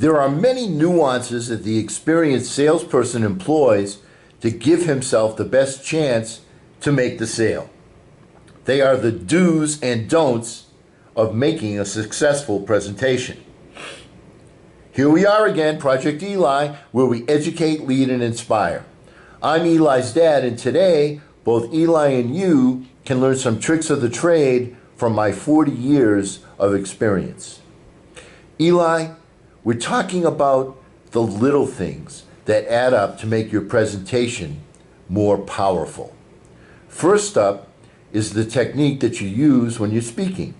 There are many nuances that the experienced salesperson employs to give himself the best chance to make the sale. They are the do's and don'ts of making a successful presentation. Here we are again, Project Eli, where we educate, lead, and inspire. I'm Eli's dad, and today, both Eli and you can learn some tricks of the trade from my 40 years of experience. Eli, we're talking about the little things that add up to make your presentation more powerful. First up is the technique that you use when you're speaking.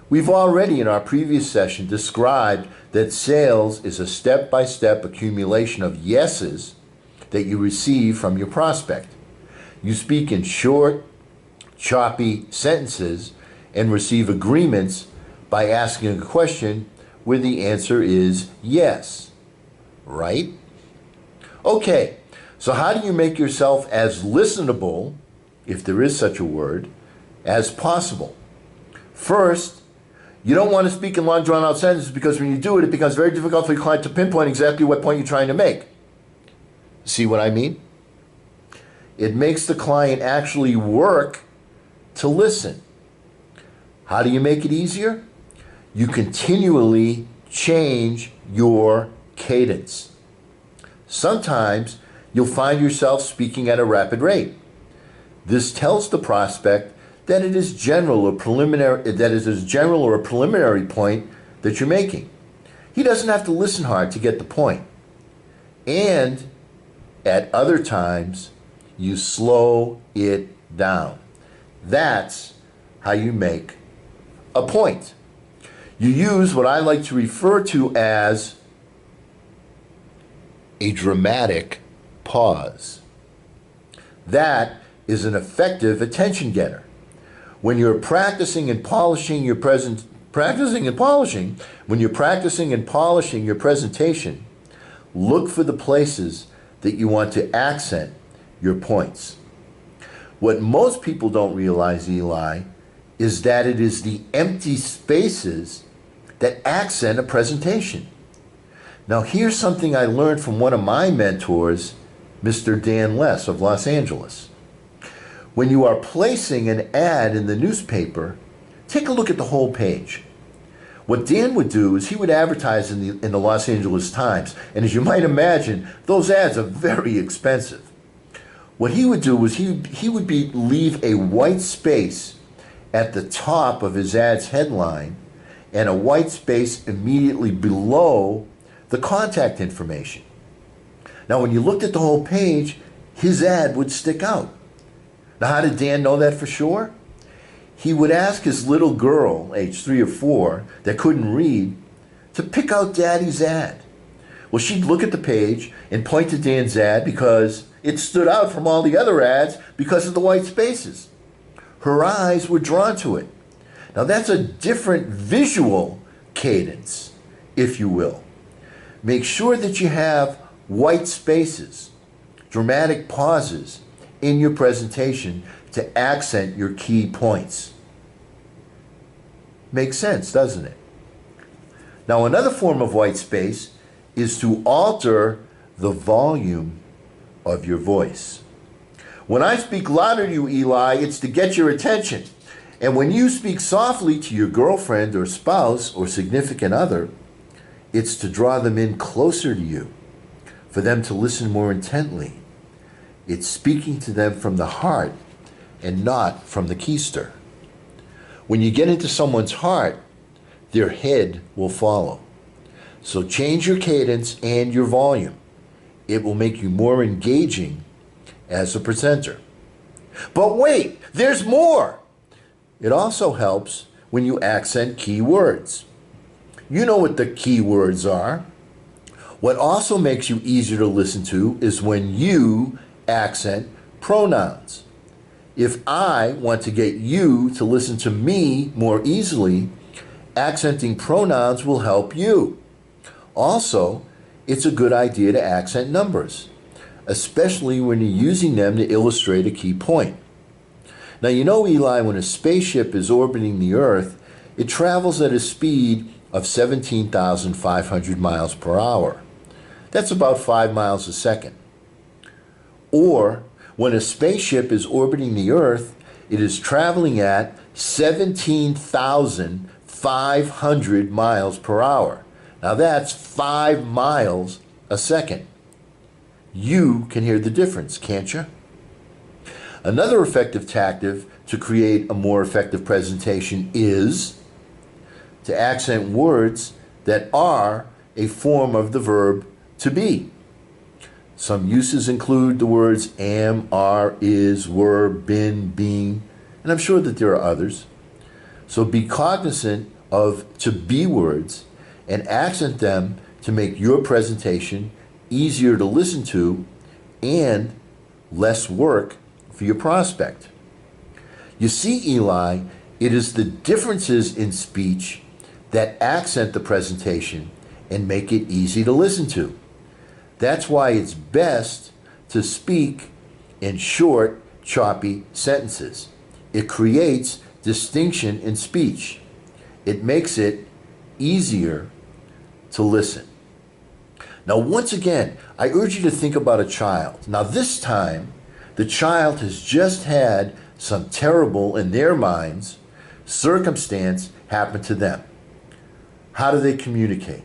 We've already in our previous session described that sales is a step-by-step accumulation of yeses that you receive from your prospect. You speak in short, choppy sentences and receive agreements by asking a question where the answer is yes, right? Okay, so how do you make yourself as listenable, if there is such a word, as possible? First, you don't want to speak in long drawn-out sentences because when you do it, it becomes very difficult for your client to pinpoint exactly what point you're trying to make. See what I mean? It makes the client actually work to listen. How do you make it easier? You continually change your cadence. Sometimes you'll find yourself speaking at a rapid rate. This tells the prospect that it is a general or a preliminary point that you're making. He doesn't have to listen hard to get the point. And at other times, you slow it down. That's how you make a point. You use what I like to refer to as a dramatic pause. That is an effective attention getter. When you're practicing and polishing your presentation, look for the places that you want to accent your points. What most people don't realize, Eli, is that it is the empty spaces that accent a presentation. Now, here's something I learned from one of my mentors, Mr. Dan Less of Los Angeles. When you are placing an ad in the newspaper, take a look at the whole page. What Dan would do is he would advertise in the Los Angeles Times, and as you might imagine, those ads are very expensive. What he would do was he would leave a white space at the top of his ad's headline and a white space immediately below the contact information. Now, when you looked at the whole page, his ad would stick out. Now, how did Dan know that for sure? He would ask his little girl, age 3 or 4, that couldn't read, to pick out Daddy's ad. Well, she'd look at the page and point to Dan's ad because it stood out from all the other ads because of the white spaces. Her eyes were drawn to it. Now, that's a different visual cadence, if you will. Make sure that you have white spaces, dramatic pauses in your presentation to accent your key points. Makes sense, doesn't it? Now, another form of white space is to alter the volume of your voice. When I speak louder to you, Eli, it's to get your attention. And when you speak softly to your girlfriend or spouse or significant other, it's to draw them in closer to you, for them to listen more intently. It's speaking to them from the heart and not from the keister. When you get into someone's heart, their head will follow. So change your cadence and your volume. It will make you more engaging as a presenter. But wait, there's more. It also helps when you accent key words. You know what the key words are. What also makes you easier to listen to is when you accent pronouns. If I want to get you to listen to me more easily, accenting pronouns will help you. Also, it's a good idea to accent numbers, especially when you're using them to illustrate a key point. Now, you know, Eli, when a spaceship is orbiting the Earth, it travels at a speed of 17,500 miles per hour. That's about 5 miles a second. Or, when a spaceship is orbiting the Earth, it is traveling at 17,500 miles per hour. Now that's 5 miles a second. You can hear the difference, can't you? Another effective tactic to create a more effective presentation is to accent words that are a form of the verb to be. Some uses include the words am, are, is, were, been, being, and I'm sure that there are others. So be cognizant of to be words and accent them to make your presentation easier to listen to and less work for your prospect. You see, Eli, it is the differences in speech that accent the presentation and make it easy to listen to. That's why it's best to speak in short, choppy sentences. It creates distinction in speech. It makes it easier to listen. Now, once again, I urge you to think about a child. Now, this time, the child has just had some terrible, in their minds, circumstance happen to them. How do they communicate?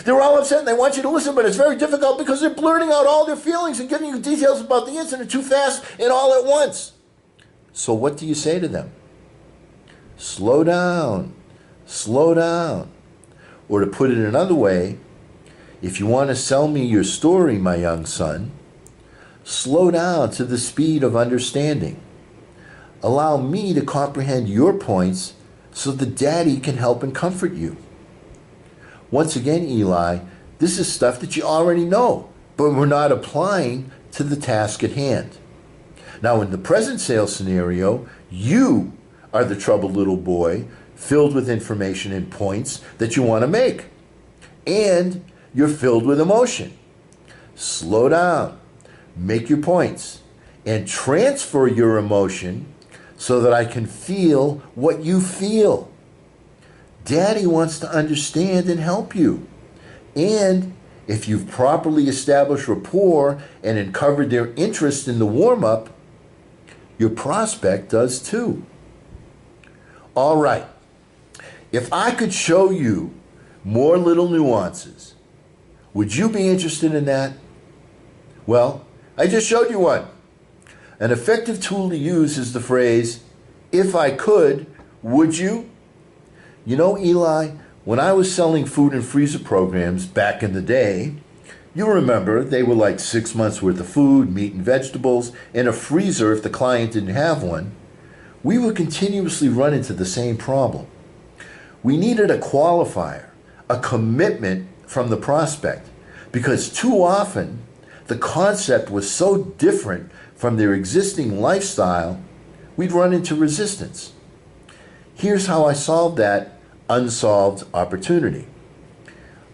They're all upset and they want you to listen, but it's very difficult because they're blurting out all their feelings and giving you details about the incident too fast and all at once. So what do you say to them? Slow down, slow down. Or to put it another way, if you want to sell me your story, my young son, slow down to the speed of understanding. Allow me to comprehend your points so that Daddy can help and comfort you. Once again, Eli, this is stuff that you already know, but we're not applying to the task at hand. Now, in the present sales scenario, you are the troubled little boy filled with information and points that you want to make. And you're filled with emotion. Slow down, make your points, and transfer your emotion so that I can feel what you feel. Daddy wants to understand and help you. And if you've properly established rapport and uncovered their interest in the warm-up, your prospect does too. All right. If I could show you more little nuances, would you be interested in that? Well, I just showed you one. An effective tool to use is the phrase, if I could, would you? You know, Eli, when I was selling food and freezer programs back in the day, you remember they were like 6 months worth of food, meat and vegetables, and a freezer if the client didn't have one. We would continuously run into the same problem. We needed a qualifier, a commitment from the prospect, because too often the concept was so different from their existing lifestyle, we'd run into resistance. Here's how I solved that unsolved opportunity.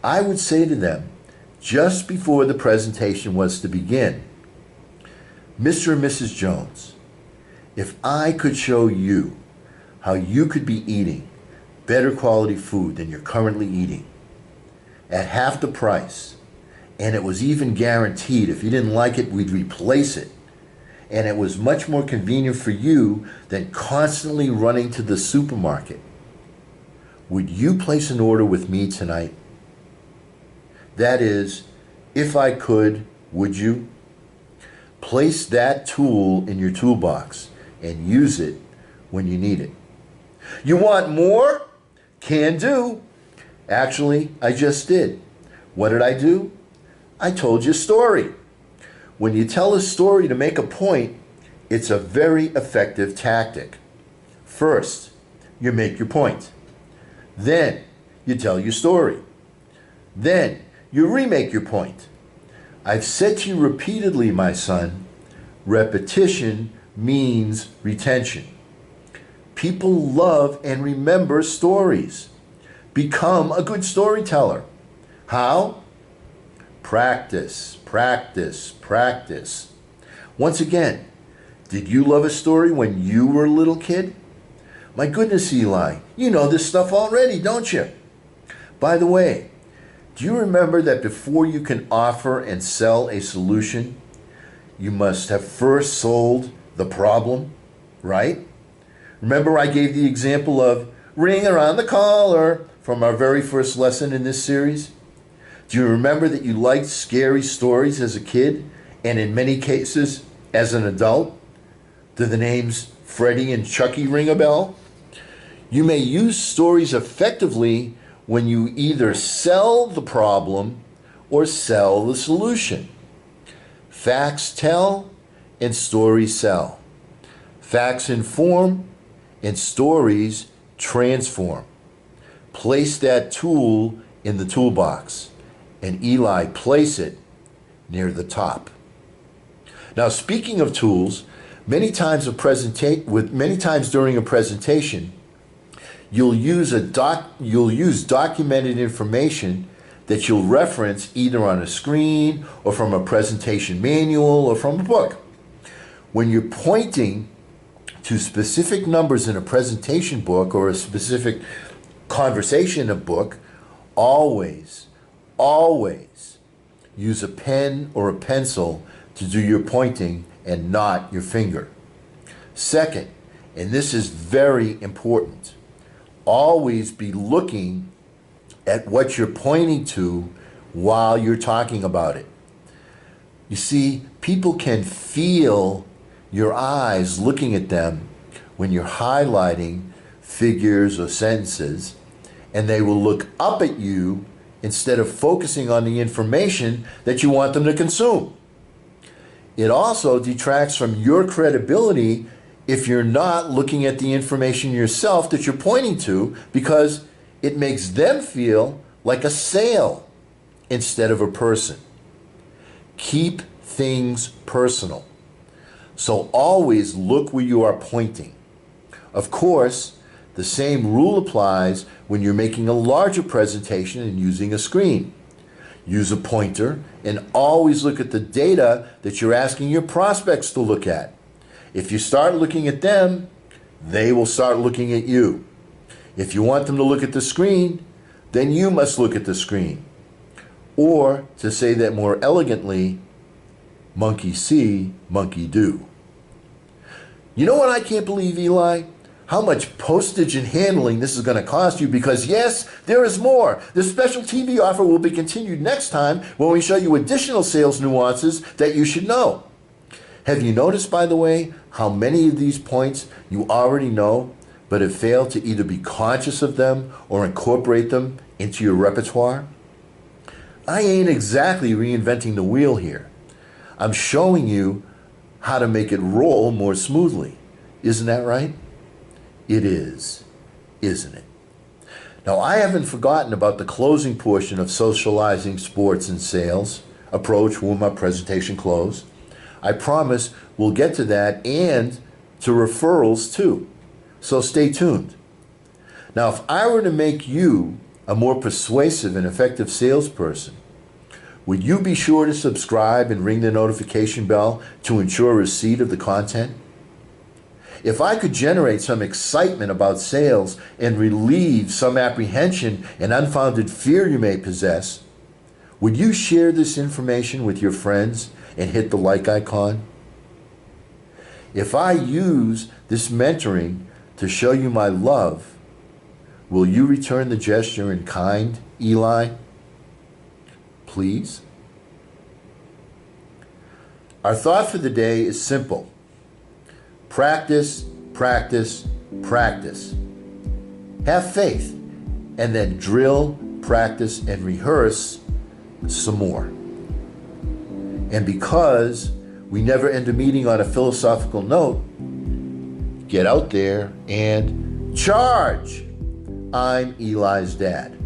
I would say to them, just before the presentation was to begin, Mr. and Mrs. Jones, if I could show you how you could be eating better quality food than you're currently eating at half the price, and it was even guaranteed if you didn't like it, we'd replace it, and it was much more convenient for you than constantly running to the supermarket, would you place an order with me tonight? That is, if I could, would you? Place that tool in your toolbox and use it when you need it. You want more? Can do. Actually, I just did. What did I do? I told you a story. When you tell a story to make a point, it's a very effective tactic. First, you make your point. Then, you tell your story. Then, you remake your point. I've said to you repeatedly, my son, repetition means retention. People love and remember stories. Become a good storyteller. How? Practice, practice, practice. Once again, did you love a story when you were a little kid? My goodness, Eli, you know this stuff already, don't you? By the way, do you remember that before you can offer and sell a solution, you must have first sold the problem, right? Remember I gave the example of ring around the collar from our very first lesson in this series? Do you remember that you liked scary stories as a kid and in many cases as an adult? Do the names Freddie and Chucky ring a bell? You may use stories effectively when you either sell the problem or sell the solution. Facts tell and stories sell. Facts inform and stories transform. Place that tool in the toolbox, and Eli, place it near the top. Now, speaking of tools, many times during a presentation, you'll use documented information that you'll reference either on a screen or from a presentation manual or from a book. When you're pointing to specific numbers in a presentation book or a specific conversation in a book, always use a pen or a pencil to do your pointing and not your finger. Second, and this is very important, always be looking at what you're pointing to while you're talking about it. You see, people can feel your eyes looking at them when you're highlighting figures or sentences, and they will look up at you instead of focusing on the information that you want them to consume. It also detracts from your credibility if you're not looking at the information yourself that you're pointing to, because it makes them feel like a sale instead of a person. Keep things personal. So always look where you are pointing. Of course, the same rule applies when you're making a larger presentation and using a screen. Use a pointer and always look at the data that you're asking your prospects to look at. If you start looking at them, they will start looking at you. If you want them to look at the screen, then you must look at the screen. Or, to say that more elegantly, monkey see, monkey do. You know what I can't believe, Eli? How much postage and handling this is going to cost you, because yes, there is more. This special TV offer will be continued next time when we show you additional sales nuances that you should know. Have you noticed, by the way, how many of these points you already know, but have failed to either be conscious of them or incorporate them into your repertoire? I ain't exactly reinventing the wheel here. I'm showing you how to make it roll more smoothly. Isn't that right? It is, isn't it? Now, I haven't forgotten about the closing portion of socializing sports and sales approach when my presentation closed. I promise we'll get to that and to referrals too. So stay tuned. Now, if I were to make you a more persuasive and effective salesperson, would you be sure to subscribe and ring the notification bell to ensure receipt of the content? If I could generate some excitement about sales and relieve some apprehension and unfounded fear you may possess, would you share this information with your friends and hit the like icon? If I use this mentoring to show you my love, will you return the gesture in kind, Eli? Please? Our thought for the day is simple. Practice, practice, practice. Have faith, and then drill, practice, and rehearse some more. And because we never end a meeting on a philosophical note, get out there and charge! I'm Eli's dad.